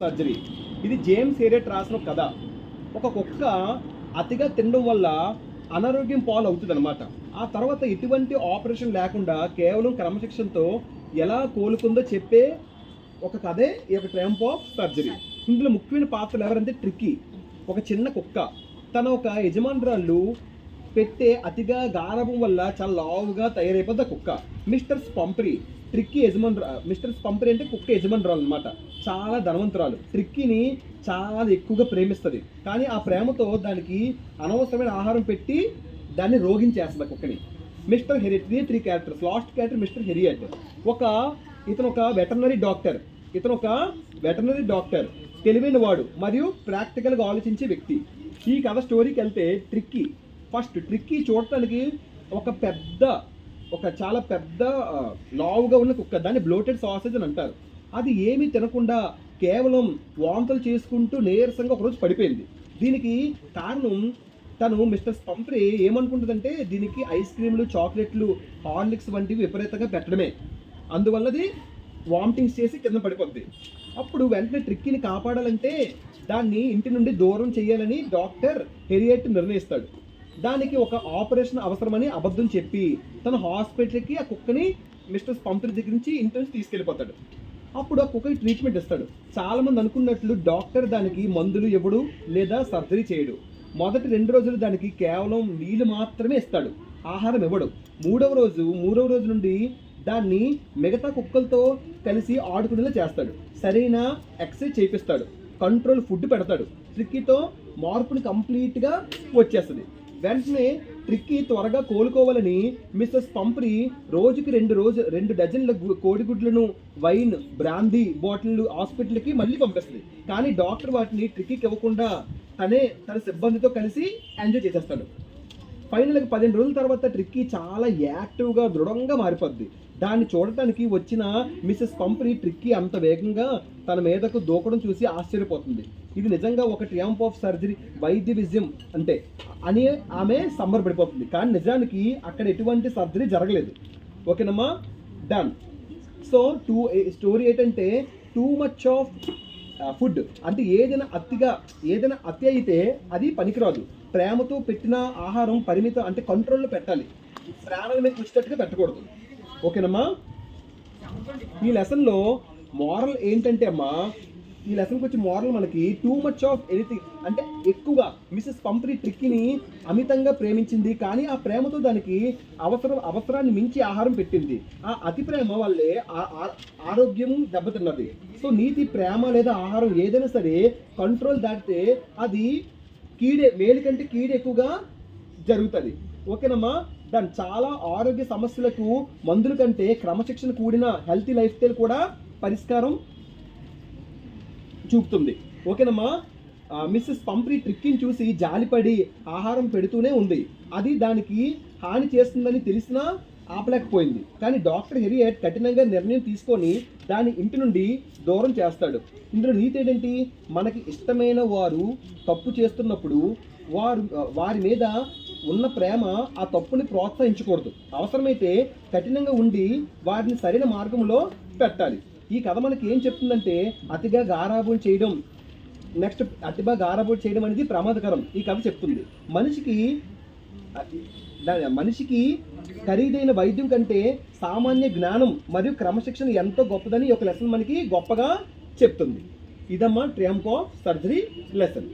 Surgery. ఇది James హెరియట్ రాసిన కథ. ఒక కుక్క అతిగా తినడం వల్ల అనారోగ్యం పాలవుతుంది అనమాట. ఆ తర్వాత ఎటువంటి ఆపరేషన్ లేకుండా కేవలం క్రమశిక్షణతో ఎలా కోలుకుందో చెప్పే ఒక కథే ఈ యొక్క ట్రయంఫ్ ఆఫ్ సర్జరీ. ఇందులో ముఖ్యమైన పాత్రలు ఎవరంటే ట్రిక్కీ, ఒక చిన్న కుక్క. తన ఒక యజమానురాళ్ళు పెట్టే అతిగా గారభం వల్ల చాలా లావుగా తయారైపోద్ది ఆ కుక్క. మిస్టర్ స్పంపరీ, ట్రిక్కీ మిస్టర్ స్పంపరీ అంటే కుక్క యజమానురాలు అనమాట. చాలా ధనవంతురాలు. ట్రిక్కీని చాలా ఎక్కువగా ప్రేమిస్తుంది. కానీ ఆ ప్రేమతో దానికి అనవసరమైన ఆహారం పెట్టి దాన్ని రోగించేస్తుంది ఆ కుక్కని. Mister Herriot, 3 characters. Last character mister Herriot. ఇతను ఒక వెటర్నరీ డాక్టర్, తెలివైన వాడు మరియు ప్రాక్టికల్గా ఆలోచించే వ్యక్తి. ఈ కథ స్టోరీకి వెళ్తే ట్రిక్కీ చూడటానికి చాలా పెద్ద లావుగా ఉన్న కుక్క. దాన్ని బ్లోటెడ్ సాసేజ్ అని అంటారు. అది ఏమీ తినకుండా కేవలం వాంతులు చేసుకుంటూ నీరసంగా ఒకరోజు పడిపోయింది. దీనికి కారణం తను మిస్టర్ స్పంపరీ ఏమనుకుంటుందంటే దీనికి ఐస్ క్రీములు, చాక్లెట్లు, హార్లిక్స్ వంటివి విపరీతంగా పెట్టడమే. అందువల్లది వామిటింగ్స్ చేసి కింద పడిపోద్ది. అప్పుడు వెంటనే ట్రిక్కీని కాపాడాలంటే దాన్ని ఇంటి నుండి దూరం చేయాలని డాక్టర్ హెరియట్ నిర్ణయిస్తాడు. దానికి ఒక ఆపరేషన్ అవసరమని అబద్ధం చెప్పి తన హాస్పిటల్కి ఆ కుక్కని మిస్టర్ స్పంపరీ దగ్గర నుంచి ఇంటి నుంచి తీసుకెళ్ళిపోతాడు. అప్పుడు ఆ కుక్కకి ట్రీట్మెంట్ ఇస్తాడు. చాలామంది అనుకున్నట్లు డాక్టర్ దానికి మందులు ఇవ్వడు లేదా సర్జరీ చేయడు. మొదటి 2 రోజులు దానికి కేవలం నీళ్లు మాత్రమే ఇస్తాడు, ఆహారం ఇవ్వడు. మూడవ రోజు నుండి దాన్ని మిగతా కుక్కలతో కలిసి ఆడుకునేలా చేస్తాడు. సరైన ఎక్సర్సైజ్ చేపిస్తాడు, కంట్రోల్ ఫుడ్ పెడతాడు. ట్రిక్కీతో మార్పుని కంప్లీట్గా వచ్చేస్తుంది. వెంటనే ట్రిక్కీ త్వరగా కోలుకోవాలని మిస్టర్ స్పంపరీ రోజుకి 2 డజన్ల కోడిగుడ్లను, వైన్, బ్రాందీ బాటిల్ హాస్పిటల్కి మళ్ళీ పంపిస్తుంది. కానీ డాక్టర్ వాటిని ట్రిక్కీకి ఇవ్వకుండా తన సిబ్బందితో కలిసి ఎంజాయ్ చేసేస్తాడు. ఫైనల్గా 15 రోజుల తర్వాత ట్రిక్కీ చాలా యాక్టివ్గా, దృఢంగా మారిపోద్ది. దాన్ని చూడటానికి వచ్చిన మిస్సెస్ స్పంపరీ ట్రిక్కీ అంత వేగంగా తన మీదకు దూకడం చూసి ఆశ్చర్యపోతుంది. ఇది నిజంగా ఒక ట్రయంఫ్ ఆఫ్ సర్జరీ, వైద్య విజయం అంటే అని ఆమె సంబరపడిపోతుంది. కానీ నిజానికి అక్కడ ఎటువంటి సర్జరీ జరగలేదు. ఓకేనమ్మా, డన్. సో స్టోరీ ఏంటంటే టూ మచ్ ఆఫ్ ఫుడ్ అంటే ఏదైనా అతి అయితే అది పనికిరాదు. ప్రేమతో పెట్టిన ఆహారం పరిమితం అంటే కంట్రోల్లో పెట్టాలి, ప్రాణాల మీద వచ్చేటట్టుగా పెట్టకూడదు. ఓకేనమ్మా. ఈ లెసన్లో మోరల్ ఏంటంటే ఈ లెసన్కి వచ్చి మోరల్ మనకి టూ మచ్ ఆఫ్ ఎనీథింగ్ అంటే ఎక్కువగా మిస్సెస్ స్పంపరీ ట్రిక్కీని అమితంగా ప్రేమించింది. కానీ ఆ ప్రేమతో దానికి అవసరాన్ని మించి ఆహారం పెట్టింది. ఆ అతి ప్రేమ వల్లే ఆరోగ్యం దెబ్బతిన్నది. సో నీతి, ప్రేమ లేదా ఆహారం ఏదైనా సరే కంట్రోల్ దాటితే అది మేలు కంటే కీడే ఎక్కువగా జరుగుతుంది. ఓకేనమ్మా. దాని చాలా ఆరోగ్య సమస్యలకు మందుల కంటే క్రమశిక్షణ కూడిన హెల్తీ లైఫ్ స్టైల్ కూడా పరిష్కారం చూపుతుంది. ఓకేనమ్మా. మిస్సెస్ స్పంపరీ ట్రిక్కీని చూసి జాలిపడి ఆహారం పెడుతూనే ఉంది. అది దానికి హాని చేస్తుందని తెలిసినా ఆపలేకపోయింది. కానీ డాక్టర్ హెరియట్ కఠినంగా నిర్ణయం తీసుకొని దాని ఇంటి నుండి దూరం చేస్తాడు. ఇందులో నీతి ఏంటంటే మనకి ఇష్టమైన వారు తప్పు చేస్తున్నప్పుడు వారి మీద ఉన్న ప్రేమ ఆ తప్పుని ప్రోత్సహించకూడదు. అవసరమైతే కఠినంగా ఉండి వారిని సరైన మార్గంలో పెట్టాలి. ఈ కథ మనకి ఏం చెప్తుందంటే అతిగా గారాబం చేయడం అనేది ప్రమాదకరం. ఈ కథ చెప్తుంది మనిషికి ఖరీదైన వైద్యం కంటే సామాన్య జ్ఞానం మరియు క్రమశిక్షణ ఎంతో గొప్పదని ఒక లెసన్ మనకి గొప్పగా చెప్తుంది. ఇదమ్మా ట్రయంఫ్ ఆఫ్ సర్జరీ లెసన్.